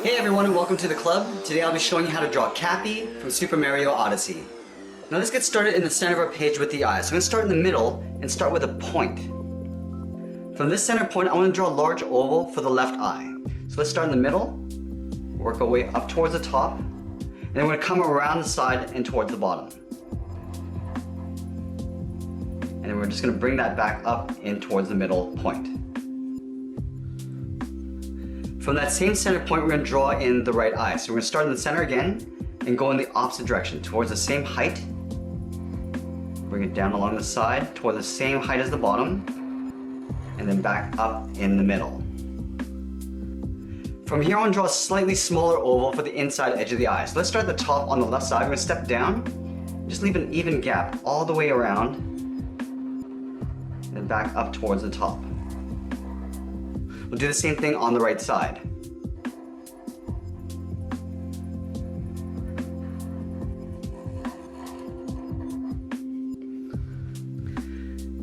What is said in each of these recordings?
Hey everyone and welcome to the club. Today I'll be showing you how to draw Cappy from Super Mario Odyssey. Now let's get started in the center of our page with the eye. So I'm going to start in the middle and start with a point. From this center point I want to draw a large oval for the left eye. So let's start in the middle, work our way up towards the top, and then we're going to come around the side and towards the bottom. And then we're just going to bring that back up in towards the middle point. From that same center point, we're going to draw in the right eye. So we're going to start in the center again and go in the opposite direction, towards the same height. Bring it down along the side, toward the same height as the bottom, and then back up in the middle. From here, I want to draw a slightly smaller oval for the inside edge of the eye. So let's start at the top on the left side. We're going to step down, just leave an even gap all the way around, and then back up towards the top. We'll do the same thing on the right side.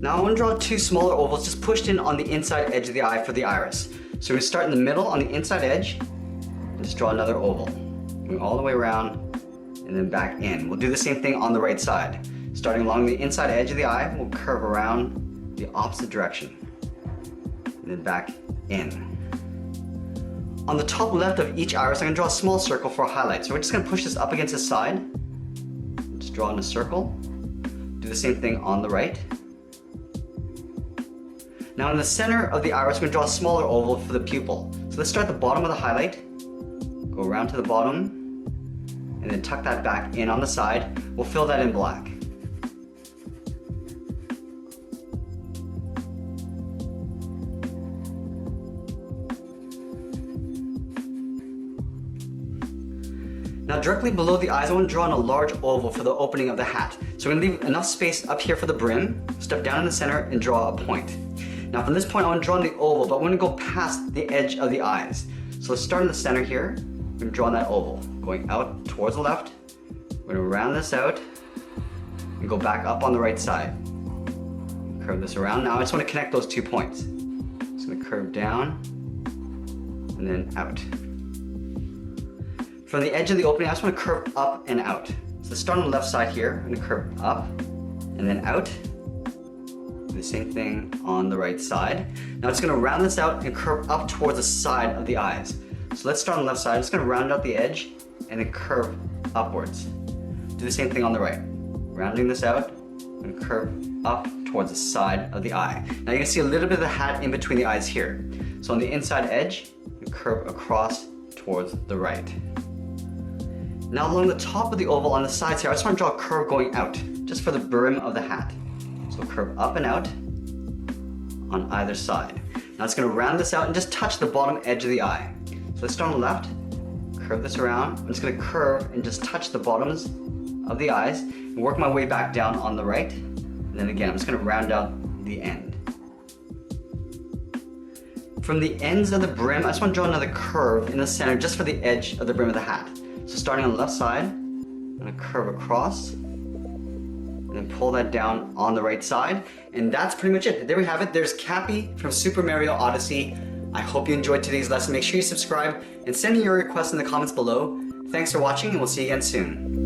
Now I want to draw two smaller ovals just pushed in on the inside edge of the eye for the iris. So we're going to start in the middle on the inside edge and just draw another oval. Going all the way around and then back in. We'll do the same thing on the right side. Starting along the inside edge of the eye, we'll curve around the opposite direction and then back in. On the top left of each iris, I'm going to draw a small circle for a highlight. So we're just going to push this up against the side. Just draw in a circle. Do the same thing on the right. Now in the center of the iris, we're going to draw a smaller oval for the pupil. So let's start at the bottom of the highlight, go around to the bottom, and then tuck that back in on the side. We'll fill that in black. Now directly below the eyes, I want to draw in a large oval for the opening of the hat. So we're going to leave enough space up here for the brim, step down in the center and draw a point. Now from this point I want to draw in the oval, but I want to go past the edge of the eyes. So let's start in the center here. We're going to draw in that oval, going out towards the left. We're going to round this out and go back up on the right side. Curve this around. Now I just want to connect those 2 points. Just going to curve down and then out. From the edge of the opening, I just want to curve up and out. So let's start on the left side here. I'm going to curve up and then out. Do the same thing on the right side. Now I'm just going to round this out and curve up towards the side of the eyes. So let's start on the left side. I'm just going to round out the edge and then curve upwards. Do the same thing on the right. Rounding this out and curve up towards the side of the eye. Now you can see a little bit of the hat in between the eyes here. So on the inside edge, you curve across towards the right. Now along the top of the oval on the sides here, I just want to draw a curve going out, just for the brim of the hat. So curve up and out on either side. Now it's going to round this out and just touch the bottom edge of the eye. So let's start on the left, curve this around. I'm just going to curve and just touch the bottoms of the eyes and work my way back down on the right. And then again, I'm just going to round out the end. From the ends of the brim, I just want to draw another curve in the center just for the edge of the brim of the hat. So starting on the left side, I'm going to curve across and then pull that down on the right side. And that's pretty much it. There we have it. There's Cappy from Super Mario Odyssey. I hope you enjoyed today's lesson. Make sure you subscribe and send me your requests in the comments below. Thanks for watching and we'll see you again soon.